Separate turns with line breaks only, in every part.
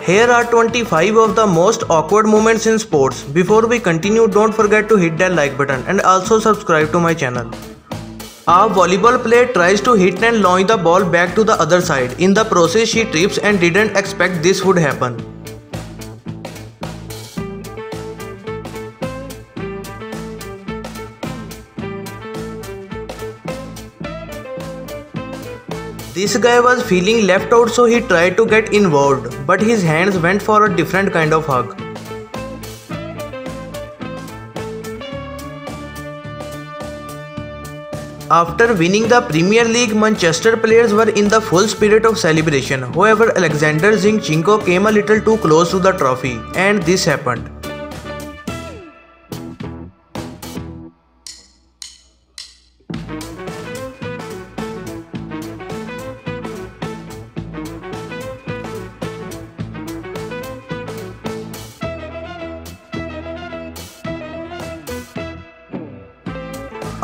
Here are 25 of the most awkward moments in sports. Before we continue, don't forget to hit that like button and also subscribe to my channel. A volleyball player tries to hit and launch the ball back to the other side. In the process, she trips and didn't expect this would happen. This guy was feeling left out, so he tried to get involved, but his hands went for a different kind of hug. After winning the Premier League, Manchester players were in the full spirit of celebration. However, Alexander Zinchenko came a little too close to the trophy, and this happened.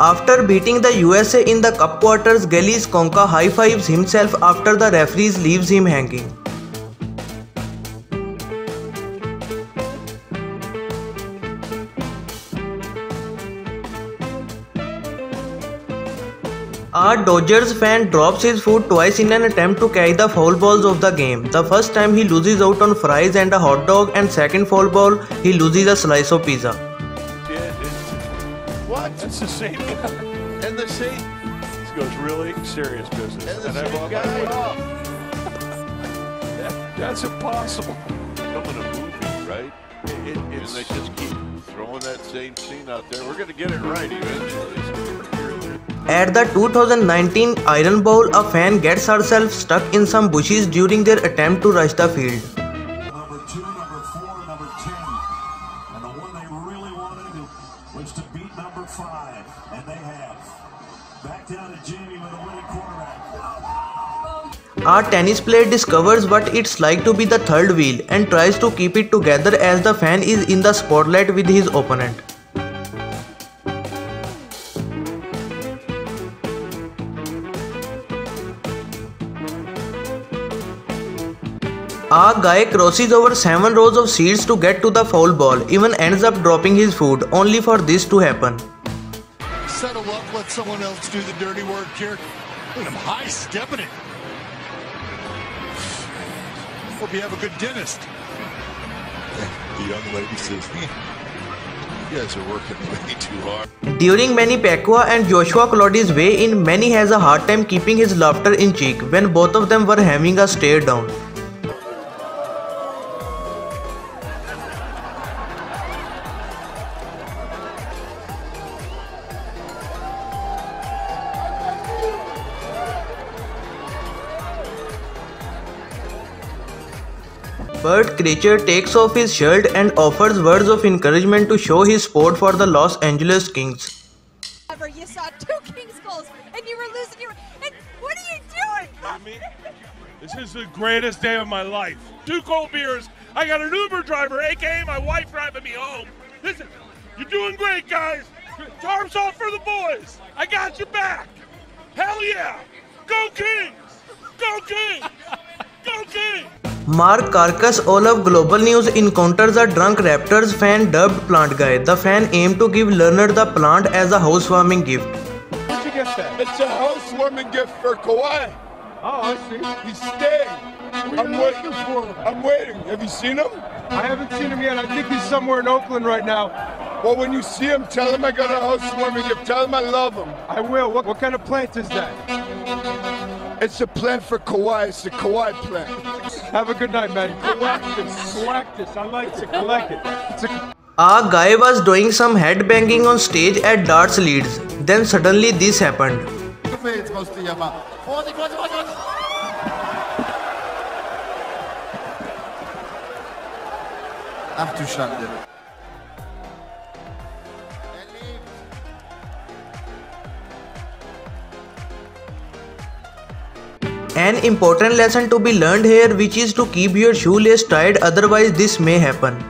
After beating the USA in the cup quarters, Gilles Konka high-fives himself after the referees leaves him hanging. A Dodgers fan drops his foot twice in an attempt to catch the foul balls of the game. The first time he loses out on fries and a hot dog, and second foul ball he loses a slice of pizza.
What? That's the same guy. And the same. This goes really serious business. And the same guy. That's impossible. Filming a movie, right? And they just keep throwing that same scene out there. We're going to get it right eventually.
At the 2019 Iron Bowl, a fan gets herself stuck in some bushes during their attempt to rush the field.
Number 2, number 4, number 10. And the one they really wanted was to beat number 5. And they have. Back down to Jamie with a winning quarterback.
A tennis player discovers what it's like to be the third wheel and tries to keep it together as the fan is in the spotlight with his opponent. A guy crosses over 7 rows of seats to get to the foul ball, even ends up dropping his food, only for this to happen.
Settle up, let someone else do the dirty work here. Look at him high stepping it. Hope you have a good dentist. The young lady says, you guys are working way too hard.
During Manny Pacquiao and Joshua Clody's weigh-in, Manny has a hard time keeping his laughter in check when both of them were having a stare down. Bert Kreischer takes off his shirt and offers words of encouragement to show his support for the Los Angeles Kings.
You saw 2 Kings goals and you were losing your... And what are you doing?
This is the greatest day of my life. 2 cold beers. I got an Uber driver, aka my wife, driving me home. Listen, you're doing great, guys. Arms off for the boys. I got your back. Hell yeah. Go Kings. Go Kings. Go Kings.
Mark Carcass of Global News encounters a drunk Raptors fan dubbed Plant Guy. The fan aimed to give Leonard the plant as a housewarming gift.
Where'd you get that? It's a housewarming gift for Kawhi. Oh, I see. He's staying. I'm waiting for him. I'm waiting. Have you seen him? I haven't seen him yet. I think he's somewhere in Oakland right now. Well, when you see him, tell him I got a housewarming gift. Tell him I love him. I will. What kind of plant is that? It's a plant for Kawhi. It's the Kawhi plant. Have a good night, man. Collect this. I like to collect it.
A guy was doing some headbanging on stage at Darts Leeds. Then suddenly this happened. An important lesson to be learned here, which is to keep your shoelace tied, otherwise this may happen.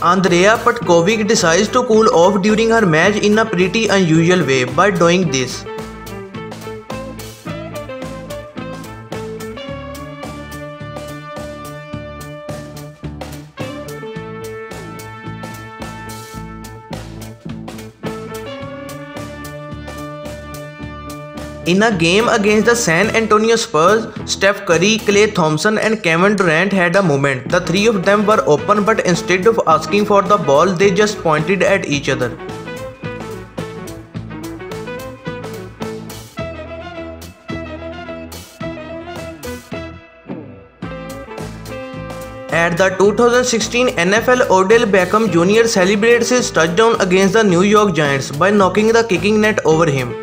Andrea Petkovic decides to cool off during her match in a pretty unusual way by doing this. In a game against the San Antonio Spurs, Steph Curry, Klay Thompson and Kevin Durant had a moment. The three of them were open, but instead of asking for the ball, they just pointed at each other. At the 2016 NFL, Odell Beckham Jr. celebrates his touchdown against the New York Giants by knocking the kicking net over him.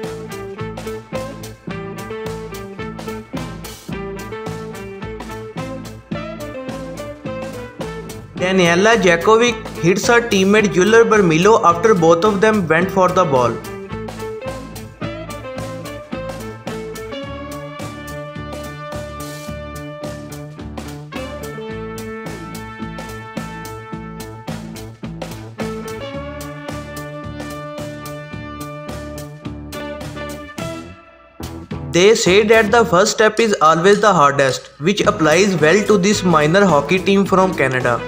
Daniela Jakovic hits her teammate Juler Bermilo after both of them went for the ball. They say that the first step is always the hardest, which applies well to this minor hockey team from Canada.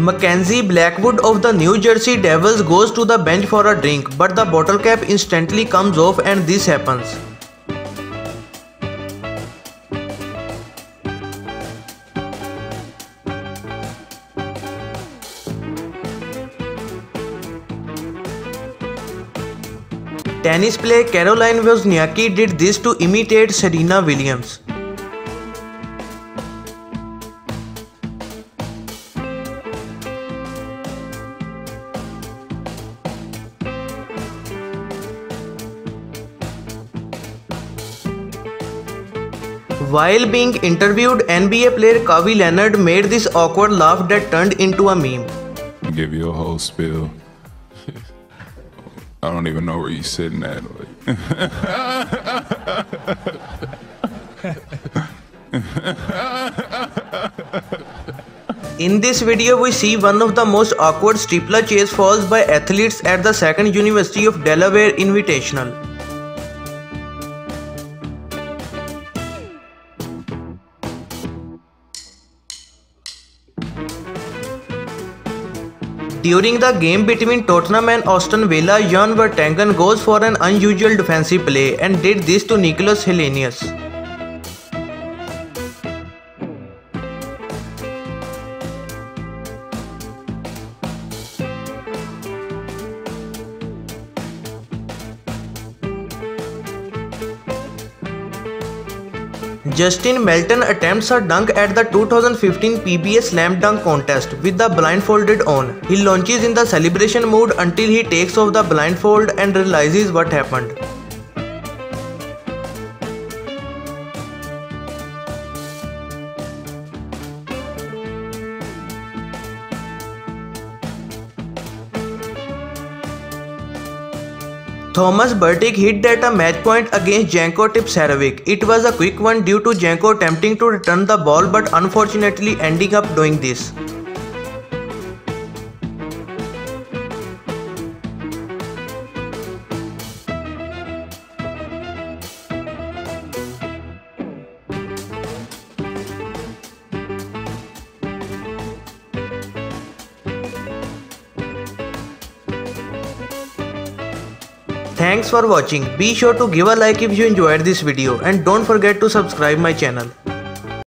Mackenzie Blackwood of the New Jersey Devils goes to the bench for a drink, but the bottle cap instantly comes off and this happens. Tennis player Caroline Wozniacki did this to imitate Serena Williams. While being interviewed, NBA player Kawhi Leonard made this awkward laugh that turned into a meme.
Give you a whole spill. I don't even know where you're sitting at.
In this video, we see one of the most awkward steeplechase falls by athletes at the Second University of Delaware Invitational. During the game between Tottenham and Aston Villa, Jan Vertonghen goes for an unusual defensive play and did this to Nicolas Hellenius. Justin Melton attempts a dunk at the 2015 PBA Slam Dunk Contest with the blindfolded on. He launches in the celebration mood until he takes off the blindfold and realizes what happened. Thomas Berdych hit at a match point against Janko Tipsarevic. It was a quick one due to Janko attempting to return the ball but unfortunately ending up doing this. Thanks for watching. Be sure to give a like if you enjoyed this video and don't forget to subscribe my channel.